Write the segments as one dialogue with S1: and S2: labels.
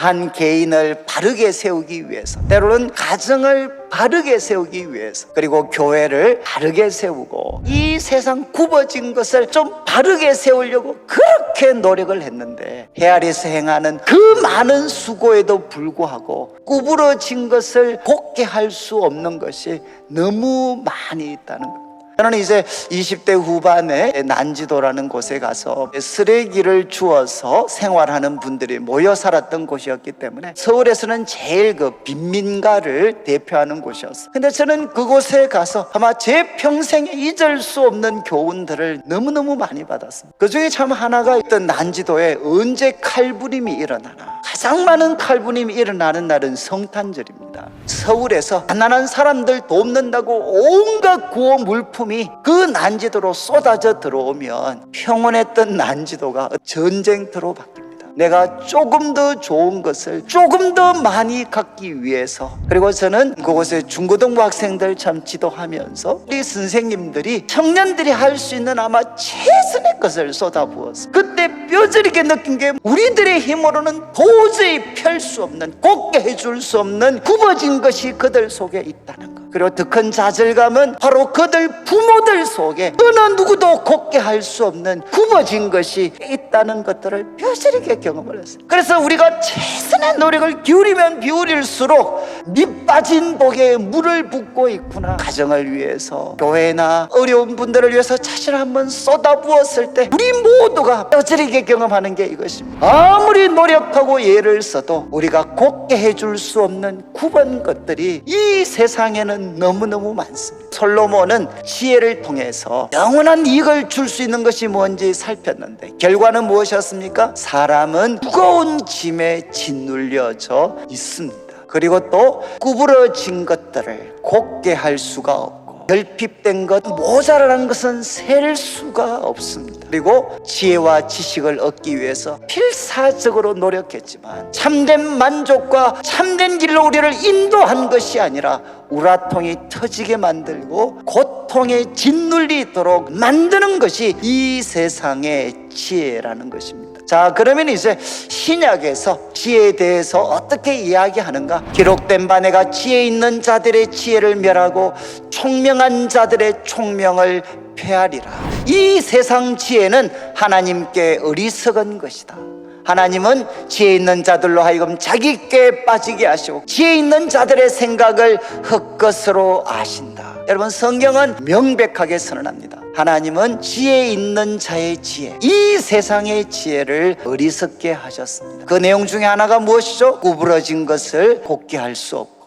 S1: 한 개인을 바르게 세우기 위해서, 때로는 가정을 바르게 세우기 위해서, 그리고 교회를 바르게 세우고 이 세상 굽어진 것을 좀 바르게 세우려고 그렇게 노력을 했는데, 헤아리서 행하는 그 많은 수고에도 불구하고 구부러진 것을 곧게 할 수 없는 것이 너무 많이 있다는 것. 저는 이제 20대 후반에 난지도라는 곳에 가서 쓰레기를 주워서 생활하는 분들이 모여 살았던 곳이었기 때문에, 서울에서는 제일 그 빈민가를 대표하는 곳이었어요. 근데 저는 그곳에 가서 아마 제 평생에 잊을 수 없는 교훈들을 너무너무 많이 받았습니다. 그 중에 참 하나가 있던, 난지도에 언제 칼부림이 일어나나, 가장 많은 칼부림이 일어나는 날은 성탄절입니다. 서울에서 가난한 사람들 돕는다고 온갖 구호 물품이 그 난지도로 쏟아져 들어오면 평온했던 난지도가 전쟁터로 바뀝니다. 내가 조금 더 좋은 것을 조금 더 많이 갖기 위해서, 그리고 저는 그곳에 중고등부 학생들 참 지도하면서 우리 선생님들이, 청년들이 할 수 있는 아마 최선의 것을 쏟아부었어. 그때 뼈저리게 느낀 게, 우리들의 힘으로는 도저히 펼 수 없는, 곧게 해줄 수 없는 굽어진 것이 그들 속에 있다는 것. 그리고 더 큰 좌절감은 바로 그들 부모들 속에 어느 누구도 곧게 할 수 없는 굽어진 것이 있다는 것들을 뼈저리게 경험을 했어요. 그래서 우리가 최선의 노력을 기울이면 기울일수록 밑빠진 독에 물을 붓고 있구나. 가정을 위해서, 교회나 어려운 분들을 위해서 자신을 한번 쏟아부었을 때 우리 모두가 뼈저리게 경험하는 게 이것입니다. 아무리 노력하고 예를 써도 우리가 곧게 해줄 수 없는 굽은 것들이 이 세상에는 너무너무 많습니다. 솔로몬은 지혜를 통해서 영원한 이익을 줄 수 있는 것이 뭔지 살폈는데, 결과는 무엇이었습니까? 사람은 무거운 짐에 짓눌려져 있습니다. 그리고 또 구부러진 것들을 곧게 할 수가 없고, 결핍된 것, 모자란 것은 셀 수가 없습니다. 그리고 지혜와 지식을 얻기 위해서 필사적으로 노력했지만, 참된 만족과 참된 길로 우리를 인도한 것이 아니라 우라통이 터지게 만들고 고통에 짓눌리도록 만드는 것이 이 세상의 지혜라는 것입니다. 자, 그러면 이제 신약에서 지혜에 대해서 어떻게 이야기하는가? 기록된 바 내가 지혜 있는 자들의 지혜를 멸하고 총명한 자들의 총명을 폐하리라. 이 세상 지혜는 하나님께 어리석은 것이다. 하나님은 지혜 있는 자들로 하여금 자기 꾀에 빠지게 하시고 지혜 있는 자들의 생각을 헛것으로 아신다. 여러분, 성경은 명백하게 선언합니다. 하나님은 지혜 있는 자의 지혜, 이 세상의 지혜를 어리석게 하셨습니다. 그 내용 중에 하나가 무엇이죠? 구부러진 것을 곧게 할 수 없고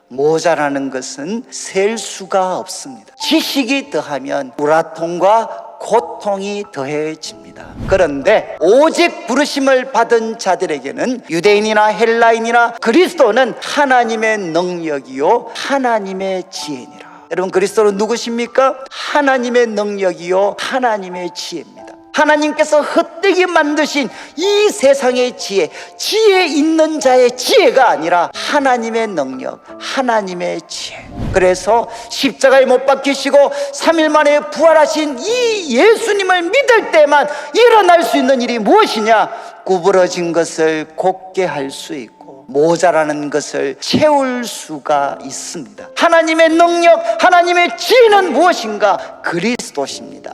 S1: 모자라는 것은 셀 수가 없습니다. 지식이 더하면 우라통과 고통이 더해집니다. 그런데 오직 부르심을 받은 자들에게는, 유대인이나 헬라인이나 그리스도는 하나님의 능력이요 하나님의 지혜니라. 여러분, 그리스도는 누구십니까? 하나님의 능력이요 하나님의 지혜입니다. 하나님께서 헛되게 만드신 이 세상의 지혜, 지혜 있는 자의 지혜가 아니라 하나님의 능력, 하나님의 지혜. 그래서 십자가에 못 박히시고 3일 만에 부활하신 이 예수님을 믿을 때만 일어날 수 있는 일이 무엇이냐? 구부러진 것을 곧게 할 수 있고 모자라는 것을 채울 수가 있습니다. 하나님의 능력, 하나님의 지혜는 무엇인가? 그리스도십니다.